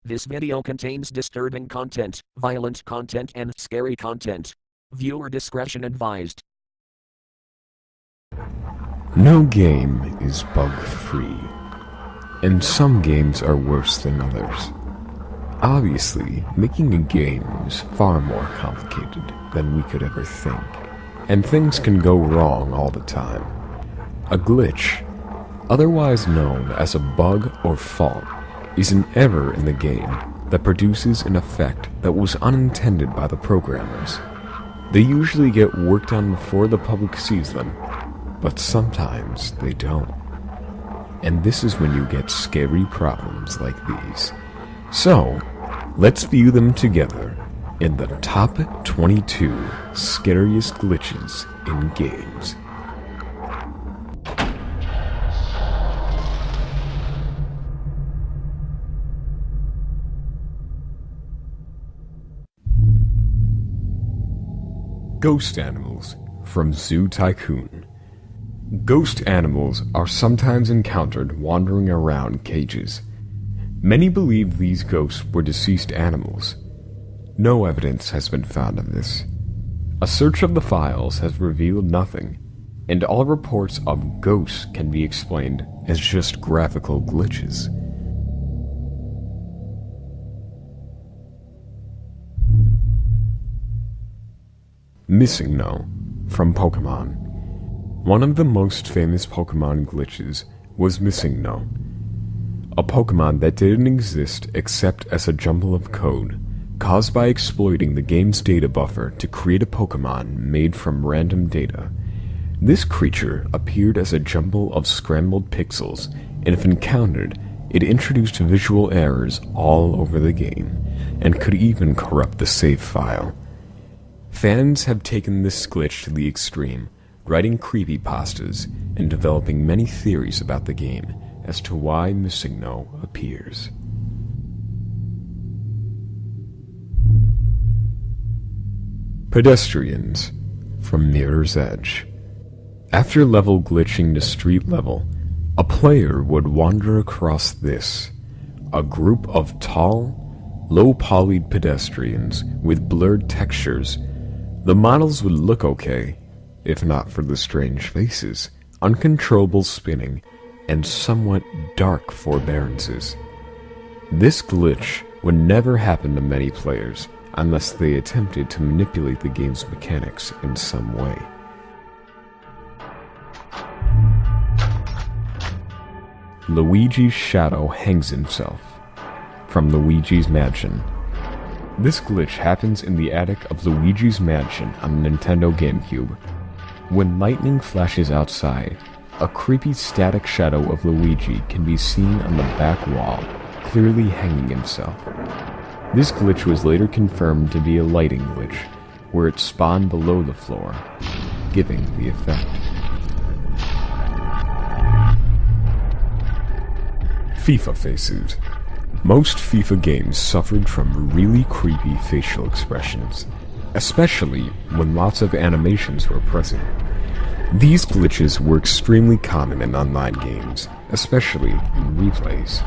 This video contains disturbing content, violent content, and scary content. Viewer discretion advised. No game is bug-free, and some games are worse than others. Obviously, making a game is far more complicated than we could ever think, and things can go wrong all the time. A glitch, otherwise known as a bug or fault, is an error in the game that produces an effect that was unintended by the programmers. They usually get worked on before the public sees them, but sometimes they don't. And this is when you get scary problems like these. So, let's view them together in the top 22 scariest glitches in games. Ghost animals from Zoo Tycoon. Ghost animals are sometimes encountered wandering around cages. Many believe these ghosts were deceased animals. No evidence has been found of this. A search of the files has revealed nothing, and all reports of ghosts can be explained as just graphical glitches. Missing No from Pokemon. One of the most famous Pokemon glitches was Missing No, a Pokemon that didn't exist except as a jumble of code caused by exploiting the game's data buffer to create a Pokemon made from random data. This creature appeared as a jumble of scrambled pixels, and if encountered, it introduced visual errors all over the game, and could even corrupt the save file. Fans have taken this glitch to the extreme, writing creepypastas and developing many theories about the game as to why Missing No appears. Pedestrians from Mirror's Edge. After level glitching to street level, a player would wander across this, a group of tall, low-polyed pedestrians with blurred textures. The models would look okay, if not for the strange faces, uncontrollable spinning, and somewhat dark forbearances. This glitch would never happen to many players unless they attempted to manipulate the game's mechanics in some way. Luigi's shadow hangs himself from Luigi's Mansion. This glitch happens in the attic of Luigi's Mansion on the Nintendo GameCube. When lightning flashes outside, a creepy static shadow of Luigi can be seen on the back wall, clearly hanging himself. This glitch was later confirmed to be a lighting glitch, where it spawned below the floor, giving the effect. FIFA faces. Most FIFA games suffered from really creepy facial expressions, especially when lots of animations were present. These glitches were extremely common in online games, especially in replays.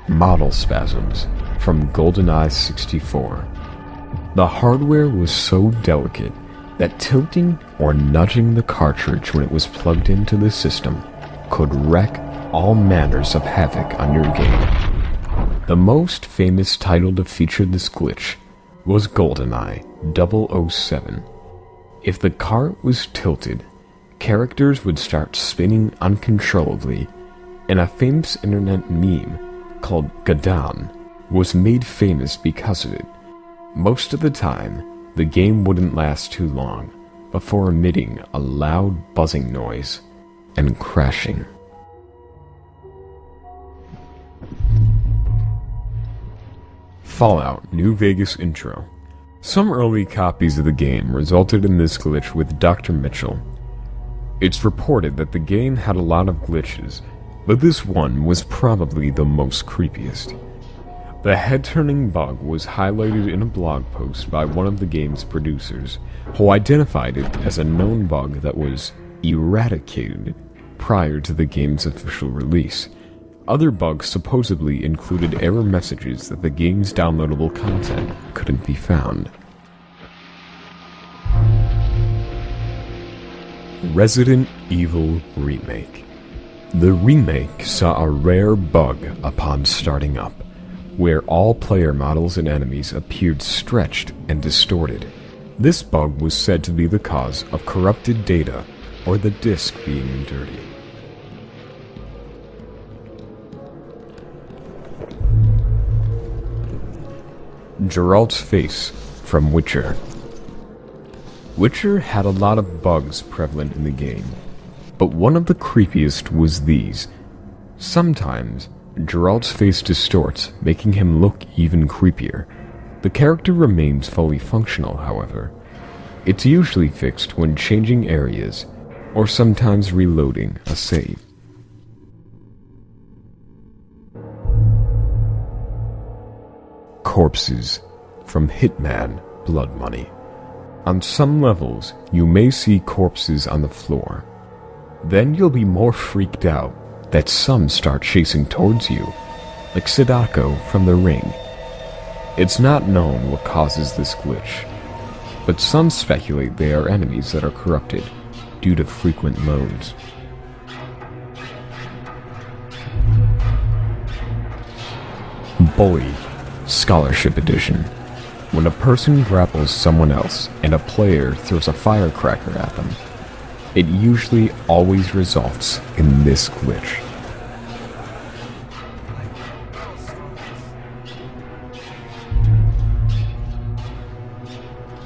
Model spasms from GoldenEye 64. The hardware was so delicate that tilting or nudging the cartridge when it was plugged into the system could wreak all manners of havoc on your game. The most famous title to feature this glitch was GoldenEye 007. If the cart was tilted, characters would start spinning uncontrollably, and a famous internet meme called Gadan was made famous because of it. Most of the time, the game wouldn't last too long before emitting a loud buzzing noise and crashing. Fallout New Vegas intro. Some early copies of the game resulted in this glitch with Dr. Mitchell. It's reported that the game had a lot of glitches, but this one was probably the most creepiest. The head-turning bug was highlighted in a blog post by one of the game's producers, who identified it as a known bug that was eradicated prior to the game's official release. Other bugs supposedly included error messages that the game's downloadable content couldn't be found. Resident Evil Remake. The remake saw a rare bug upon starting up, where all player models and enemies appeared stretched and distorted. This bug was said to be the cause of corrupted data or the disk being dirty. Geralt's face from Witcher. Witcher had a lot of bugs prevalent in the game, but one of the creepiest was these. Sometimes, Geralt's face distorts, making him look even creepier. The character remains fully functional, however. It's usually fixed when changing areas, or sometimes reloading a save. Corpses from Hitman Blood Money. On some levels, you may see corpses on the floor. Then you'll be more freaked out that some start chasing towards you, like Sadako from The Ring. It's not known what causes this glitch, but some speculate they are enemies that are corrupted due to frequent loads. Bully Scholarship Edition. When a person grapples someone else and a player throws a firecracker at them, it usually always results in this glitch.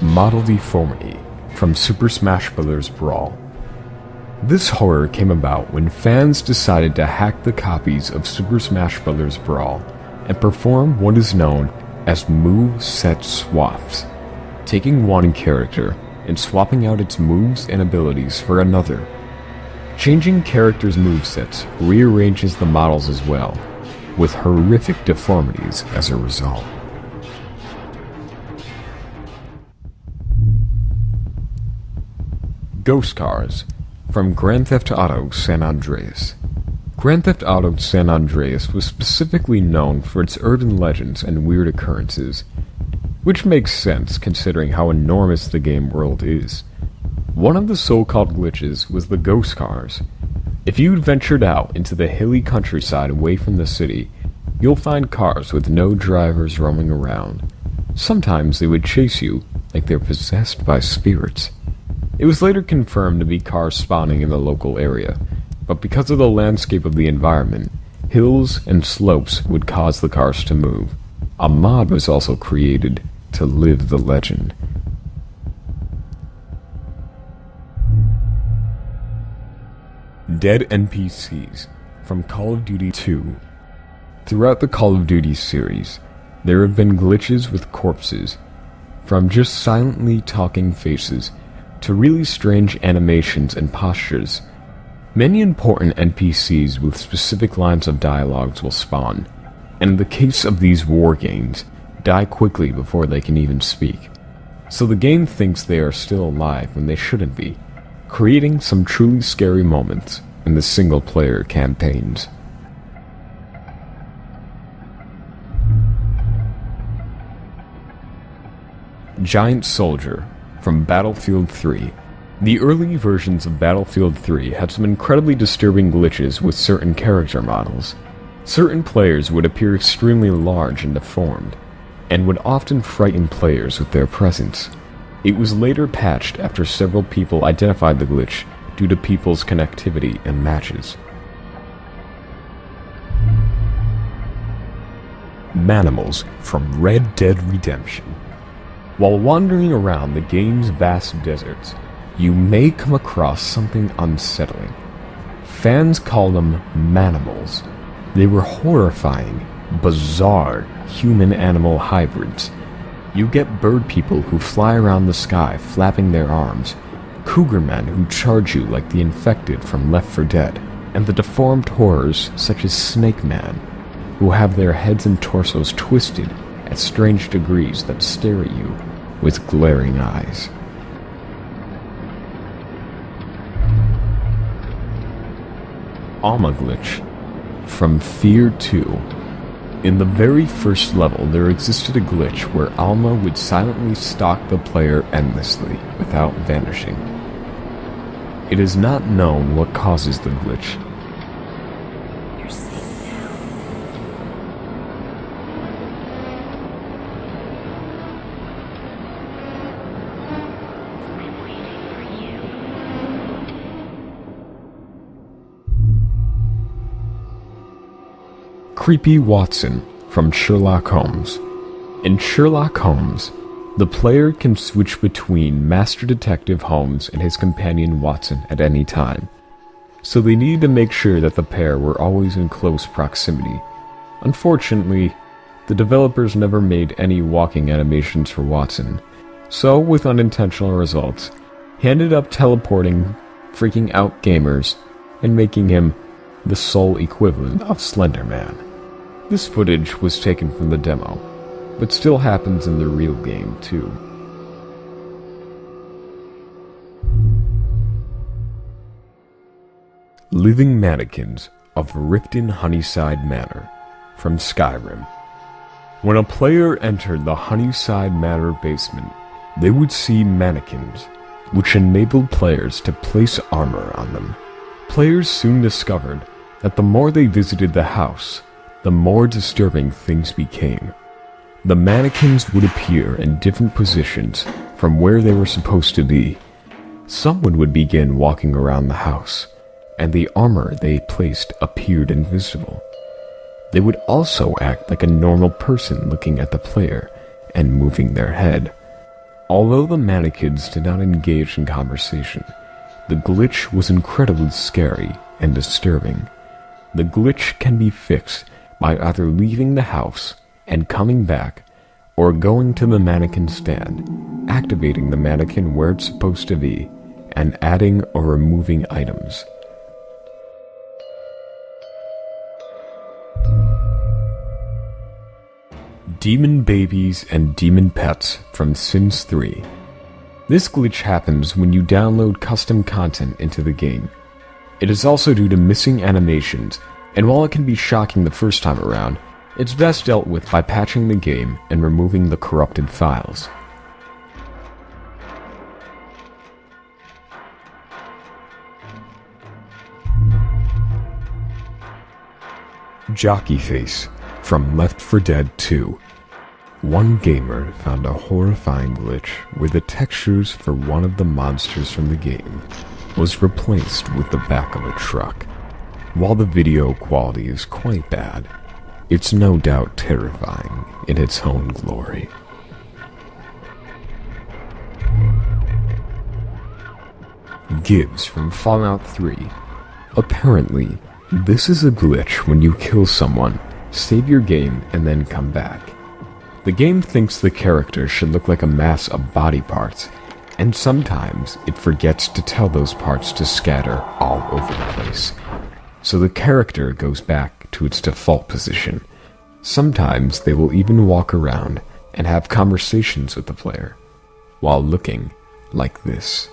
Model Deformity from Super Smash Bros. Brawl. This horror came about when fans decided to hack the copies of Super Smash Bros. Brawl and perform what is known as move set swaps, taking one character and swapping out its moves and abilities for another. Changing characters' movesets rearranges the models as well, with horrific deformities as a result. Ghost Cars from Grand Theft Auto San Andreas. Grand Theft Auto San Andreas was specifically known for its urban legends and weird occurrences, which makes sense considering how enormous the game world is. One of the so-called glitches was the ghost cars. If you ventured out into the hilly countryside away from the city, you'll find cars with no drivers roaming around. Sometimes they would chase you like they're possessed by spirits. It was later confirmed to be cars spawning in the local area, but because of the landscape of the environment, hills and slopes would cause the cars to move. A mod was also created to live the legend. Dead NPCs from Call of Duty 2. Throughout the Call of Duty series, there have been glitches with corpses, from just silently talking faces to really strange animations and postures. Many important NPCs with specific lines of dialogues will spawn, and in the case of these war games, die quickly before they can even speak. So the game thinks they are still alive when they shouldn't be, creating some truly scary moments in the single-player campaigns. Giant Soldier from Battlefield 3. The early versions of Battlefield 3 had some incredibly disturbing glitches with certain character models. Certain players would appear extremely large and deformed, and would often frighten players with their presence. It was later patched after several people identified the glitch due to people's connectivity in matches. Manimals from Red Dead Redemption. While wandering around the game's vast deserts, you may come across something unsettling. Fans call them manimals. They were horrifying, bizarre human-animal hybrids. You get bird people who fly around the sky flapping their arms, cougar men who charge you like the infected from Left 4 Dead, and the deformed horrors such as Snake Man, who have their heads and torsos twisted at strange degrees that stare at you with glaring eyes. Alma Glitch from Fear 2. In the very first level, there existed a glitch where Alma would silently stalk the player endlessly without vanishing. It is not known what causes the glitch. You're safe now. I'm waiting for you. Creepy Watson from Sherlock Holmes. In Sherlock Holmes, the player can switch between Master Detective Holmes and his companion Watson at any time, so they needed to make sure that the pair were always in close proximity. Unfortunately, the developers never made any walking animations for Watson, so with unintentional results, he ended up teleporting, freaking out gamers, and making him the sole equivalent of Slender Man. This footage was taken from the demo, but still happens in the real game too. Living Mannequins of Riften Honeyside Manor from Skyrim. When a player entered the Honeyside Manor basement, they would see mannequins, which enabled players to place armor on them. Players soon discovered that the more they visited the house, the more disturbing things became. The mannequins would appear in different positions from where they were supposed to be. Someone would begin walking around the house, and the armor they placed appeared invisible. They would also act like a normal person looking at the player and moving their head. Although the mannequins did not engage in conversation, the glitch was incredibly scary and disturbing. The glitch can be fixed by either leaving the house and coming back, or going to the mannequin stand, activating the mannequin where it's supposed to be, and adding or removing items. Demon Babies and Demon Pets from Sims 3. This glitch happens when you download custom content into the game. It is also due to missing animations, and while it can be shocking the first time around, it's best dealt with by patching the game and removing the corrupted files. Jockey Face from Left 4 Dead 2. One gamer found a horrifying glitch where the textures for one of the monsters from the game was replaced with the back of a truck. While the video quality is quite bad, it's no doubt terrifying in its own glory. Gibbs from Fallout 3. Apparently, this is a glitch when you kill someone, save your game, and then come back. The game thinks the character should look like a mass of body parts, and sometimes it forgets to tell those parts to scatter all over the place. So the character goes back to its default position. Sometimes they will even walk around and have conversations with the player, while looking like this.